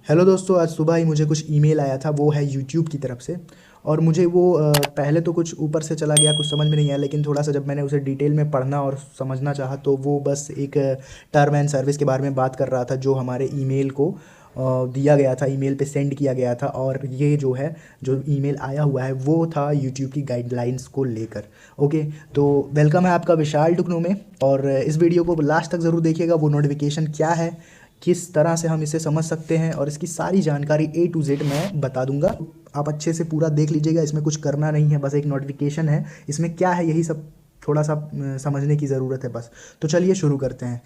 Hello दोस्तों, आज सुबह ही मुझे कुछ ईमेल आया था। वो है यूट्यूब की तरफ से। और मुझे वो पहले तो कुछ ऊपर से चला गया, कुछ समझ में नहीं आया, लेकिन थोड़ा सा जब मैंने उसे डिटेल में पढ़ना और समझना चाहा तो वो बस एक टर्म एंड सर्विस के बारे में बात कर रहा था जो हमारे ईमेल को दिया गया था, ईमेल पे सेंड किया गया था। और ये जो है, जो ईमेल आया हुआ है वो था यूट्यूब की गाइडलाइंस को लेकर। ओके, तो वेलकम है आपका विशाल टुकनू में। और इस वीडियो को लास्ट तक ज़रूर देखिएगा। वो नोटिफिकेशन क्या है, किस तरह से हम इसे समझ सकते हैं, और इसकी सारी जानकारी ए टू जेड मैं बता दूंगा। आप अच्छे से पूरा देख लीजिएगा। इसमें कुछ करना नहीं है, बस एक नोटिफिकेशन है। इसमें क्या है यही सब थोड़ा सा समझने की ज़रूरत है बस। तो चलिए शुरू करते हैं।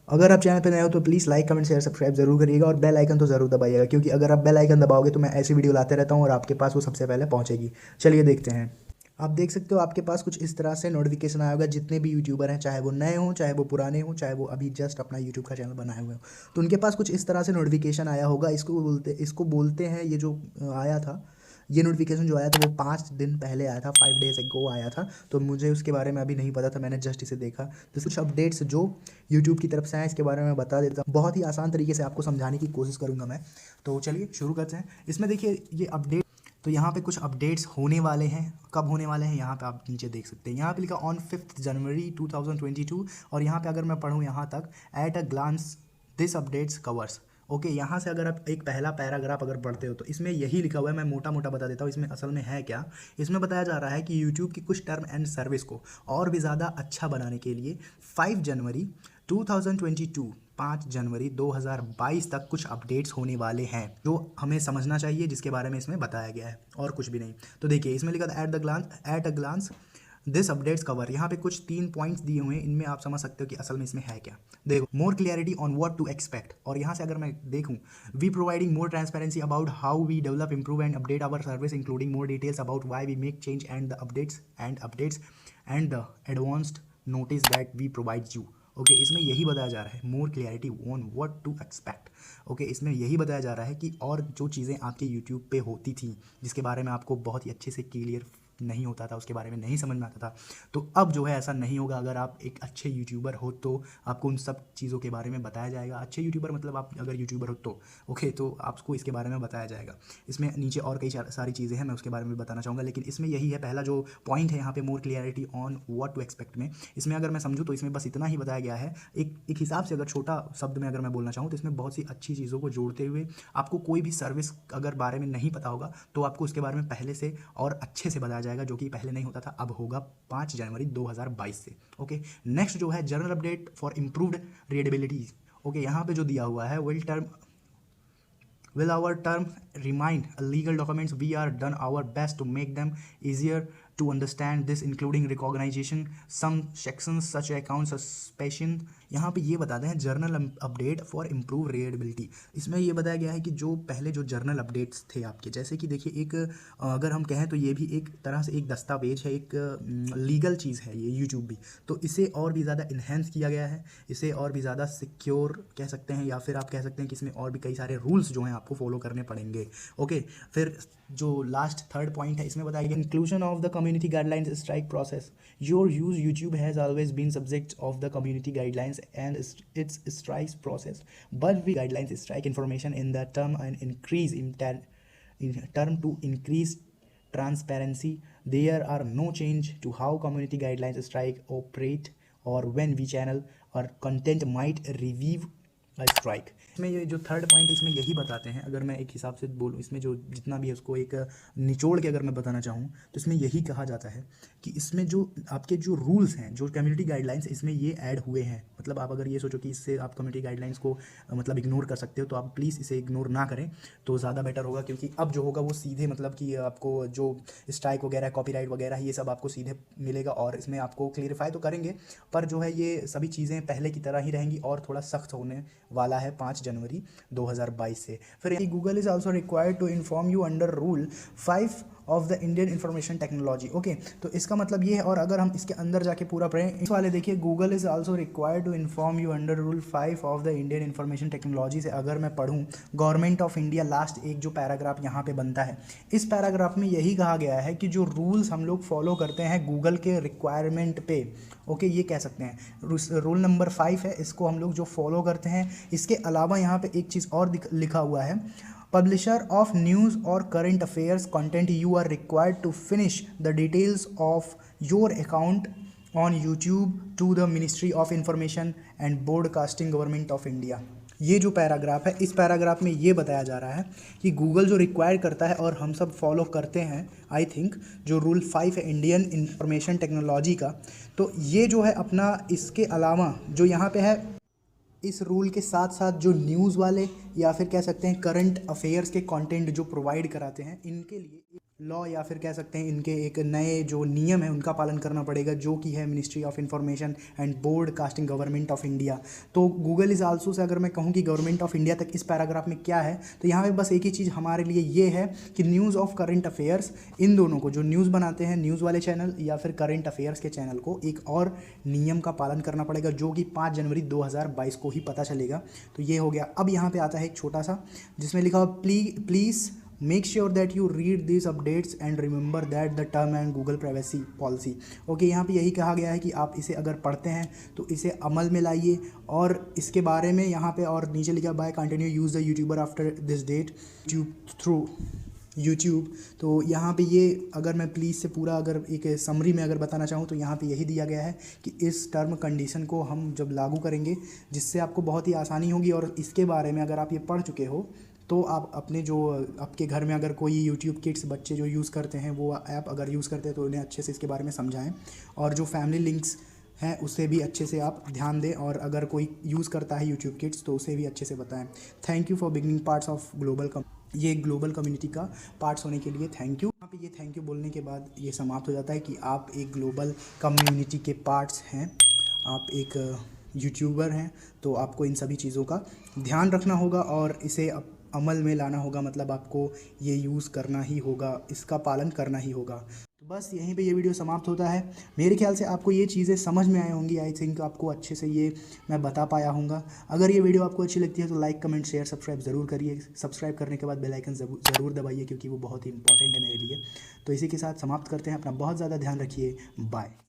अगर आप चैनल पर नए हो तो please like comment share subscribe जरूर करिएगा, और बेल आइकन तो ज़रूर दबाइएगा, क्योंकि अगर आप बेल आइकन दबाओगे तो मैं ऐसी वीडियो लाते रहता हूँ और आपके पास वो सबसे पहले पहुँचेगी। चलिए देखते हैं। आप देख सकते हो आपके पास कुछ इस तरह से नोटिफिकेशन आया होगा। जितने भी यूट्यूबर हैं, चाहे वो नए हों, चाहे वो पुराने हों, चाहे वो अभी जस्ट अपना यूट्यूब का चैनल बनाए हुए हों, तो उनके पास कुछ इस तरह से नोटिफिकेशन आया होगा। इसको बोलते हैं, ये जो आया था, ये नोटिफिकेशन जो आया था वो 5 दिन पहले आया था, 5 डेज अगो आया था। तो मुझे उसके बारे में अभी नहीं पता था, मैंने जस्ट इसे देखा। तो कुछ अपडेट्स जो यूट्यूब की तरफ से आए इसके बारे में बता देता हूँ। बहुत ही आसान तरीके से आपको समझाने की कोशिश करूँगा मैं। तो चलिए शुरू करते हैं। इसमें देखिए ये अपडेट, तो यहाँ पे कुछ अपडेट्स होने वाले हैं। कब होने वाले हैं यहाँ पे आप नीचे देख सकते हैं। यहाँ पे लिखा ऑन 5 जनवरी 2022। और यहाँ पे अगर मैं पढ़ूँ यहाँ तक, at a glance this updates covers. Okay, यहाँ से अगर आप एक पहला पैराग्राफ अगर पढ़ते हो तो इसमें यही लिखा हुआ है। मैं मोटा मोटा बता देता हूँ इसमें असल में है क्या। इसमें बताया जा रहा है कि यूट्यूब की कुछ टर्म एंड सर्विस को और भी ज़्यादा अच्छा बनाने के लिए 5 जनवरी 2022 5 जनवरी 2022 तक कुछ अपडेट्स होने वाले हैं जो हमें समझना चाहिए, जिसके बारे में इसमें बताया गया है, और कुछ भी नहीं। तो देखिए इसमें लिखा था at a glance this updates cover. यहाँ पे कुछ 3 पॉइंट्स दिए हुए हैं, इनमें आप समझ सकते हो कि असल में इसमें है क्या। देखो, more clarity on what to expect. और यहाँ से अगर मैं देखूँ, we providing more transparency about how we develop improve and update our service, including more details about why we make change and the updates and the advanced notice that we provide you. Okay, इसमें यही बताया जा रहा है, more clarity on what to expect. Okay, इसमें यही बताया जा रहा है कि और जो चीज़ें आपके यूट्यूब पे होती थी, जिसके बारे में आपको बहुत ही अच्छे से क्लियर नहीं होता था, उसके बारे में नहीं समझ में आता था, तो अब जो है ऐसा नहीं होगा। अगर आप एक अच्छे यूट्यूबर हो तो आपको उन सब चीज़ों के बारे में बताया जाएगा। अच्छे यूट्यूबर मतलब आप अगर यूट्यूबर हो तो ओके, तो आपको इसके बारे में बताया जाएगा। इसमें नीचे और कई सारी चीज़ें हैं, मैं उसके बारे में बताना चाहूँगा, लेकिन इसमें यही है पहला जो पॉइंट है यहाँ पे, more clarity on what to expect में। इसमें अगर मैं समझूँ तो इसमें बस इतना ही बताया गया है। एक हिसाब से अगर छोटा शब्द में अगर मैं बोलना चाहूँ तो इसमें बहुत सी अच्छी चीज़ों को जोड़ते हुए, आपको कोई भी सर्विस अगर बारे में नहीं पता होगा तो आपको उसके बारे में पहले से और अच्छे से बताया जाएगा, जो कि पहले नहीं होता था, अब होगा 5 जनवरी 2022 से। ओके, नेक्स्ट जो है general update for improved readability. Okay, यहाँ पे जो दिया हुआ है, will our term remind legal documents, we are done our best to make them easier to understand, this including recognition some sections such account suspension। यहाँ पे ये बताते हैं journal update for improve readability. इसमें ये बताया गया है कि जो पहले जो जर्नल अपडेट्स थे आपके, जैसे कि देखिए एक अगर हम कहें तो ये भी एक तरह से एक दस्तावेज है, एक लीगल चीज़ है ये यूट्यूब भी। तो इसे और भी ज़्यादा इन्हेंस किया गया है, इसे और भी ज़्यादा सिक्योर कह सकते हैं, या फिर आप कह सकते हैं कि इसमें और भी कई सारे रूल्स जो हैं आपको फॉलो करने पड़ेंगे। ओके, फिर जो लास्ट थर्ड पॉइंट है इसमें बताया गया, inclusion of the community guidelines strike process. Your use YouTube has always been subject of the community guidelines and its strike process, but we guidelines strike information in the term and increase in term to increase transparency. There are no change to how community guidelines strike operate or when we channel or content might review a strike। इसमें ये जो third point इसमें यही बताते हैं, अगर मैं एक हिसाब से बोलूँ, इसमें जो जितना भी है उसको एक निचोड़ के अगर मैं बताना चाहूँ तो इसमें यही कहा जाता है कि इसमें जो आपके जो रूल्स हैं, जो कम्युनिटी गाइडलाइंस, इसमें ये ऐड हुए हैं। मतलब आप अगर ये सोचो कि इससे आप कम्युनिटी गाइडलाइंस को मतलब इग्नोर कर सकते हो, तो आप प्लीज़ इसे इग्नोर ना करें तो ज़्यादा बेटर होगा, क्योंकि अब जो होगा वो सीधे मतलब कि आपको जो स्ट्राइक वगैरह, कॉपीराइट वगैरह, ये सब आपको सीधे मिलेगा। और इसमें आपको क्लियरिफाई तो करेंगे, पर जो है ये सभी चीज़ें पहले की तरह ही रहेंगी और थोड़ा सख्त होने वाला है 5 जनवरी 2022 से। फिर Google is also required to inform you under rule 5 of the Indian information technology. Okay, तो इसका मतलब ये है। और अगर हम इसके अंदर जाके पूरा पढ़ें, इस वाले देखिए, Google is also required to inform you under rule 5 of the Indian information technology से अगर मैं पढ़ूँ गवर्नमेंट ऑफ इंडिया, लास्ट एक जो पैराग्राफ यहाँ पे बनता है, इस पैराग्राफ में यही कहा गया है कि जो रूल्स हम लोग फॉलो करते हैं गूगल के रिक्वायरमेंट पे, ओके, ये कह सकते हैं रूल नंबर 5 है, इसको हम लोग जो फॉलो करते हैं। इसके अलावा यहाँ पे एक चीज़ और लिखा हुआ है, पब्लिशर ऑफ न्यूज़ और current affairs content you are required to finish the details of your account on YouTube to the ministry of information and broadcasting government of India. ये जो पैराग्राफ है, इस पैराग्राफ में ये बताया जा रहा है कि गूगल जो रिक्वायर करता है और हम सब फॉलो करते हैं, आई थिंक जो रूल 5 है इंडियन इंफॉर्मेशन टेक्नोलॉजी का, तो ये जो है अपना, इसके अलावा जो यहाँ पे है, इस रूल के साथ साथ जो न्यूज़ वाले या फिर कह सकते हैं करंट अफेयर्स के कंटेंट जो प्रोवाइड कराते हैं, इनके लिए लॉ या फिर कह सकते हैं इनके एक नए जो नियम है उनका पालन करना पड़ेगा, जो कि है ministry of information and broadcasting government of India. तो गूगल इज़ आल्सो से अगर मैं कहूँ कि गवर्नमेंट ऑफ इंडिया तक इस पैराग्राफ में क्या है, तो यहाँ पे बस एक ही चीज़ हमारे लिए ये है कि न्यूज़ ऑफ करंट अफेयर्स, इन दोनों को जो न्यूज़ बनाते हैं न्यूज़ वाले चैनल या फिर करंट अफेयर्स के चैनल को एक और नियम का पालन करना पड़ेगा, जो कि 5 जनवरी 2022 को ही पता चलेगा। तो ये हो गया। अब यहाँ पे आता है एक छोटा सा जिसमें लिखा हुआ please make sure that you read this updates and remember that the term and Google privacy policy. Okay, यहाँ पे यही कहा गया है कि आप इसे अगर पढ़ते हैं तो इसे अमल में लाइए। और इसके बारे में यहाँ पे और नीचे लिखा by continue use the YouTuber after this date through YouTube. तो यहाँ पे ये अगर मैं प्लीज़ से पूरा अगर एक समरी में अगर बताना चाहूँ तो यहाँ पे यही दिया गया है कि इस टर्म कंडीशन को हम जब लागू करेंगे जिससे आपको बहुत ही आसानी होगी। और इसके बारे में अगर आप ये पढ़ चुके हो तो आप अपने जो आपके घर में अगर कोई यूट्यूब किड्स बच्चे जो यूज़ करते हैं वो ऐप अगर यूज़ करते हैं तो उन्हें अच्छे से इसके बारे में समझाएं। और जो फैमिली लिंक्स हैं उसे भी अच्छे से आप ध्यान दें। और अगर कोई यूज़ करता है यूट्यूब किड्स तो उसे भी अच्छे से बताएं। Thank you for beginning parts of ये ग्लोबल कम्युनिटी का पार्ट्स होने के लिए थैंक यू। यहाँ पे ये थैंक यू बोलने के बाद ये समाप्त हो जाता है कि आप एक ग्लोबल कम्युनिटी के पार्ट्स हैं, आप एक यूट्यूबर हैं। तो आपको इन सभी चीज़ों का ध्यान रखना होगा और इसे अमल में लाना होगा, मतलब आपको ये यूज़ करना ही होगा, इसका पालन करना ही होगा। तो बस यहीं पे ये वीडियो समाप्त होता है। मेरे ख्याल से आपको ये चीज़ें समझ में आई होंगी। आई थिंक आपको अच्छे से ये मैं बता पाया हूँगा। अगर ये वीडियो आपको अच्छी लगती है तो लाइक, कमेंट, शेयर, सब्सक्राइब ज़रूर करिए। सब्सक्राइब करने के बाद बेल आइकन ज़रूर दबाइए क्योंकि वो बहुत ही इंपॉर्टेंट है मेरे लिए। तो इसी के साथ समाप्त करते हैं। अपना बहुत ज़्यादा ध्यान रखिए। बाय।